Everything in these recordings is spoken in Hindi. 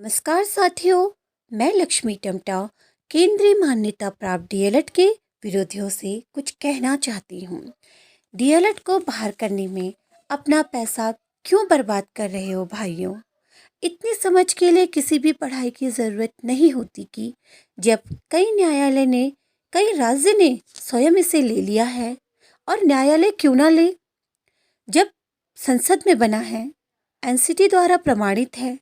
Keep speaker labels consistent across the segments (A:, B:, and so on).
A: नमस्कार साथियों, मैं लक्ष्मी टमटा केंद्रीय मान्यता प्राप्त डीएलएड के विरोधियों से कुछ कहना चाहती हूँ। डीएलएड को बाहर करने में अपना पैसा क्यों बर्बाद कर रहे हो भाइयों? इतनी समझ के लिए किसी भी पढ़ाई की ज़रूरत नहीं होती कि जब कई न्यायालय ने कई राज्य ने स्वयं इसे ले लिया है, और न्यायालय क्यों ना ले जब संसद में बना है, एनसीटी द्वारा प्रमाणित है।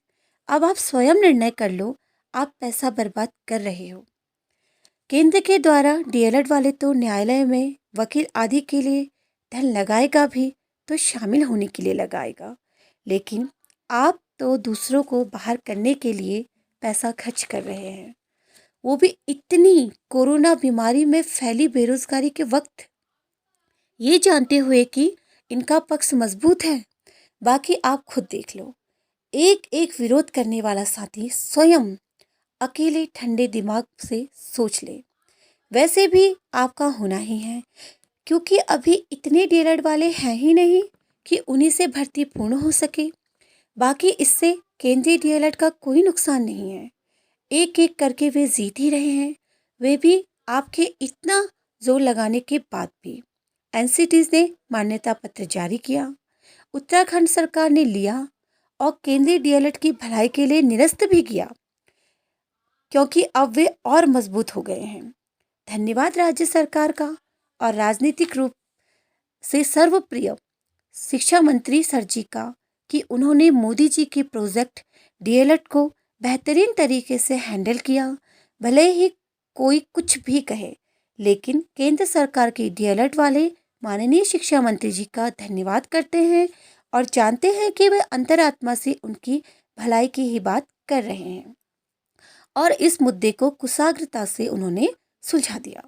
A: अब आप स्वयं निर्णय कर लो, आप पैसा बर्बाद कर रहे हो। केंद्र के द्वारा डीएलएड वाले तो न्यायालय में वकील आदि के लिए धन लगाएगा भी, तो शामिल होने के लिए लगाएगा, लेकिन आप तो दूसरों को बाहर करने के लिए पैसा खर्च कर रहे हैं, वो भी इतनी कोरोना बीमारी में फैली बेरोजगारी के वक्त, ये जानते हुए कि इनका पक्ष मजबूत है। बाकी आप खुद देख लो, एक एक विरोध करने वाला साथी स्वयं अकेले ठंडे दिमाग से सोच ले। वैसे भी आपका होना ही है, क्योंकि अभी इतने डीएलएड वाले हैं ही नहीं कि उन्हीं से भर्ती पूर्ण हो सके। बाकी इससे केंद्रीय डीएलएड का कोई नुकसान नहीं है, एक एक करके वे जीत ही रहे हैं, वे भी आपके इतना जोर लगाने के बाद भी। एनसीटीज ने मान्यता पत्र जारी किया, उत्तराखंड सरकार ने लिया और केंद्रीय डीएलएड की भलाई के लिए निरस्त भी किया, क्योंकि अब वे और मजबूत हो गए हैं। धन्यवाद राज्य सरकार का और राजनीतिक रूप से सर्वप्रिय शिक्षा मंत्री सर जी का कि उन्होंने मोदी जी के प्रोजेक्ट डीएलएड को बेहतरीन तरीके से हैंडल किया। भले ही कोई कुछ भी कहे, लेकिन केंद्र सरकार के डीएलएड वाले माननीय शिक्षा मंत्री जी का धन्यवाद करते हैं और जानते हैं कि वे अंतरात्मा से उनकी भलाई की ही बात कर रहे हैं, और इस मुद्दे को कुशाग्रता से उन्होंने सुलझा दिया।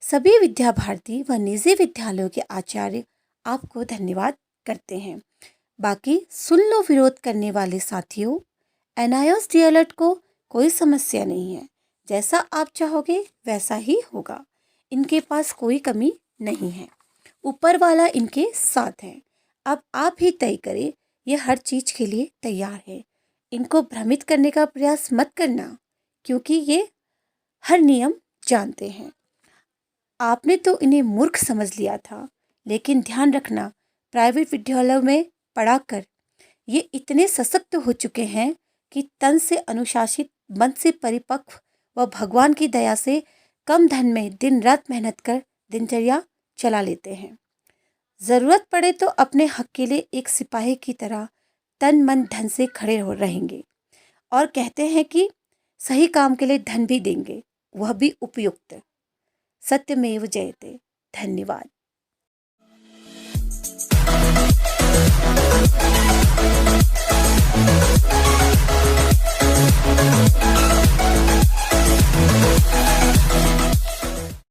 A: सभी विद्या भारती व निजी विद्यालयों के आचार्य आपको धन्यवाद करते हैं। बाकी सुन लो विरोध करने वाले साथियों, एनआईओएस डीएलएड को कोई समस्या नहीं है, जैसा आप चाहोगे वैसा ही होगा। इनके पास कोई कमी नहीं है, ऊपर वाला इनके साथ है। अब आप ही तय करें, ये हर चीज के लिए तैयार है। इनको भ्रमित करने का प्रयास मत करना, क्योंकि ये हर नियम जानते हैं। आपने तो इन्हें मूर्ख समझ लिया था, लेकिन ध्यान रखना, प्राइवेट विद्यालयों में पढ़ाकर ये इतने सशक्त हो चुके हैं कि तन से अनुशासित, मन से परिपक्व व भगवान की दया से कम धन में दिन रात मेहनत कर दिनचर्या चला लेते हैं। जरूरत पड़े तो अपने हक के लिए एक सिपाही की तरह तन मन धन से खड़े हो रहेंगे, और कहते हैं कि सही काम के लिए धन भी देंगे, वह भी उपयुक्त। सत्यमेव जयते। धन्यवाद।